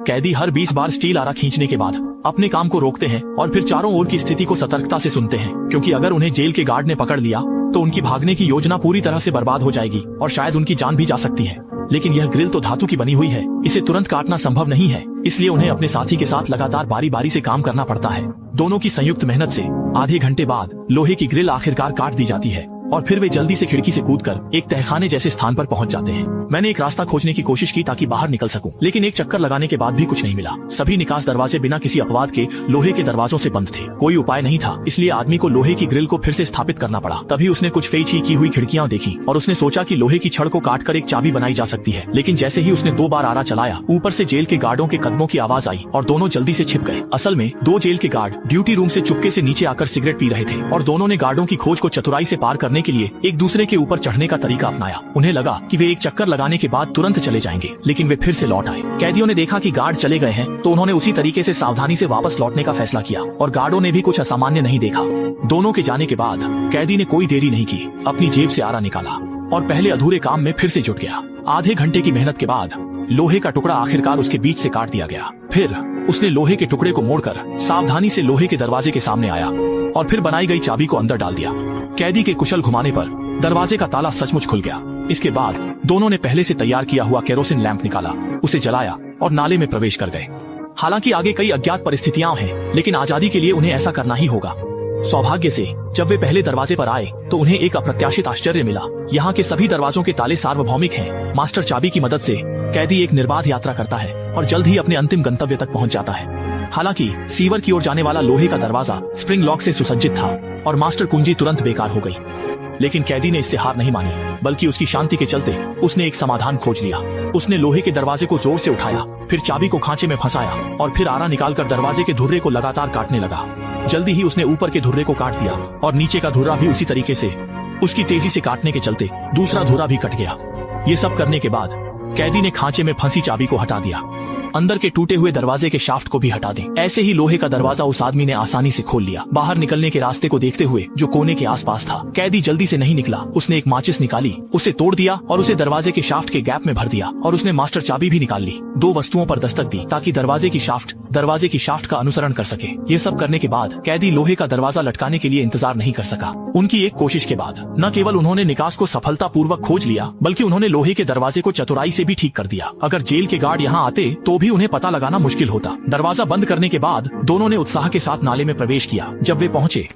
कैदी हर 20 बार स्टील आरा खींचने के बाद अपने काम को रोकते हैं और फिर चारों ओर की स्थिति को सतर्कता से सुनते हैं, क्योंकि अगर उन्हें जेल के गार्ड ने पकड़ लिया तो उनकी भागने की योजना पूरी तरह से बर्बाद हो जाएगी और शायद उनकी जान भी जा सकती है। लेकिन यह ग्रिल तो धातु की बनी हुई है, इसे तुरंत काटना संभव नहीं है, इसलिए उन्हें अपने साथी के साथ लगातार बारी बारी से काम करना पड़ता है। दोनों की संयुक्त मेहनत से आधे घंटे बाद लोहे की ग्रिल आखिरकार काट दी जाती है और फिर वे जल्दी से खिड़की से कूदकर एक तहखाने जैसे स्थान पर पहुंच जाते हैं। मैंने एक रास्ता खोजने की कोशिश की ताकि बाहर निकल सकूं, लेकिन एक चक्कर लगाने के बाद भी कुछ नहीं मिला। सभी निकास दरवाजे बिना किसी अपवाद के लोहे के दरवाजों से बंद थे। कोई उपाय नहीं था, इसलिए आदमी को लोहे की ग्रिल को फिर से स्थापित करना पड़ा। तभी उसने कुछ फेंची की हुई खिड़कियां देखी और उसने सोचा कि लोहे की छड़ को काटकर एक चाबी बनाई जा सकती है। लेकिन जैसे ही उसने 2 बार आरा चलाया, ऊपर से जेल के गार्डों के कदमों की आवाज आई और दोनों जल्दी से छिप गए। असल में 2 जेल के गार्ड ड्यूटी रूम से चुपके से नीचे आकर सिगरेट पी रहे थे और दोनों ने गार्डों की खोज को चतुराई से पार करने के लिए एक दूसरे के ऊपर चढ़ने का तरीका अपनाया। उन्हें लगा कि वे एक चक्कर लगाने के बाद तुरंत चले जाएंगे, लेकिन वे फिर से लौट आए। कैदियों ने देखा कि गार्ड चले गए हैं तो उन्होंने उसी तरीके से सावधानी से वापस लौटने का फैसला किया और गार्डों ने भी कुछ असामान्य नहीं देखा। दोनों के जाने के बाद कैदी ने कोई देरी नहीं की, अपनी जेब से आरा निकाला और पहले अधूरे काम में फिर से जुट गया। आधे घंटे की मेहनत के बाद लोहे का टुकड़ा आखिरकार उसके बीच से काट दिया गया। फिर उसने लोहे के टुकड़े को मोड़कर सावधानी से लोहे के दरवाजे के सामने आया और फिर बनाई गई चाबी को अंदर डाल दिया। कैदी के कुशल घुमाने पर दरवाजे का ताला सचमुच खुल गया। इसके बाद दोनों ने पहले से तैयार किया हुआ केरोसिन लैंप निकाला, उसे जलाया और नाले में प्रवेश कर गए। हालांकि आगे कई अज्ञात परिस्थितियां हैं, लेकिन आजादी के लिए उन्हें ऐसा करना ही होगा। सौभाग्य से जब वे पहले दरवाजे पर आए तो उन्हें एक अप्रत्याशित आश्चर्य मिला। यहाँ के सभी दरवाजों के ताले सार्वभौमिक हैं। मास्टर चाबी की मदद से कैदी एक निर्बाध यात्रा करता है और जल्द ही अपने अंतिम गंतव्य तक पहुँच जाता है। हालांकि सीवर की ओर जाने वाला लोहे का दरवाजा स्प्रिंग लॉक से सुसज्जित था और मास्टर कुंजी तुरंत बेकार हो गई। लेकिन कैदी ने इससे हार नहीं मानी, बल्कि उसकी शांति के चलते उसने एक समाधान खोज लिया। उसने लोहे के दरवाजे को जोर से उठाया, फिर चाबी को खांचे में फंसाया और फिर आरा निकालकर दरवाजे के धुर्रे को लगातार काटने लगा। जल्दी ही उसने ऊपर के धुर्रे को काट दिया और नीचे का धुर्रा भी उसी तरीके से। उसकी तेजी से काटने के चलते दूसरा धुर्रा भी कट गया। ये सब करने के बाद कैदी ने खांचे में फंसी चाबी को हटा दिया, अंदर के टूटे हुए दरवाजे के शाफ्ट को भी हटा दें। ऐसे ही लोहे का दरवाजा उस आदमी ने आसानी से खोल लिया। बाहर निकलने के रास्ते को देखते हुए जो कोने के आसपास था, कैदी जल्दी से नहीं निकला। उसने एक माचिस निकाली, उसे तोड़ दिया और उसे दरवाजे के शाफ्ट के गैप में भर दिया और उसने मास्टर चाबी भी निकाल ली। 2 वस्तुओं पर दस्तक दी ताकि दरवाजे की शाफ्ट का अनुसरण कर सके। ये सब करने के बाद कैदी लोहे का दरवाजा लटकाने के लिए इंतजार नहीं कर सका। उनकी एक कोशिश के बाद न केवल उन्होंने निकास को सफलतापूर्वक खोज लिया, बल्कि उन्होंने लोहे के दरवाजे को चतुराई से भी ठीक कर दिया। अगर जेल के गार्ड यहाँ आते तो भी उन्हें पता लगाना मुश्किल होता। दरवाजा बंद करने के बाद दोनों ने उत्साह के साथ नाले में प्रवेश किया। जब वे पहुंचे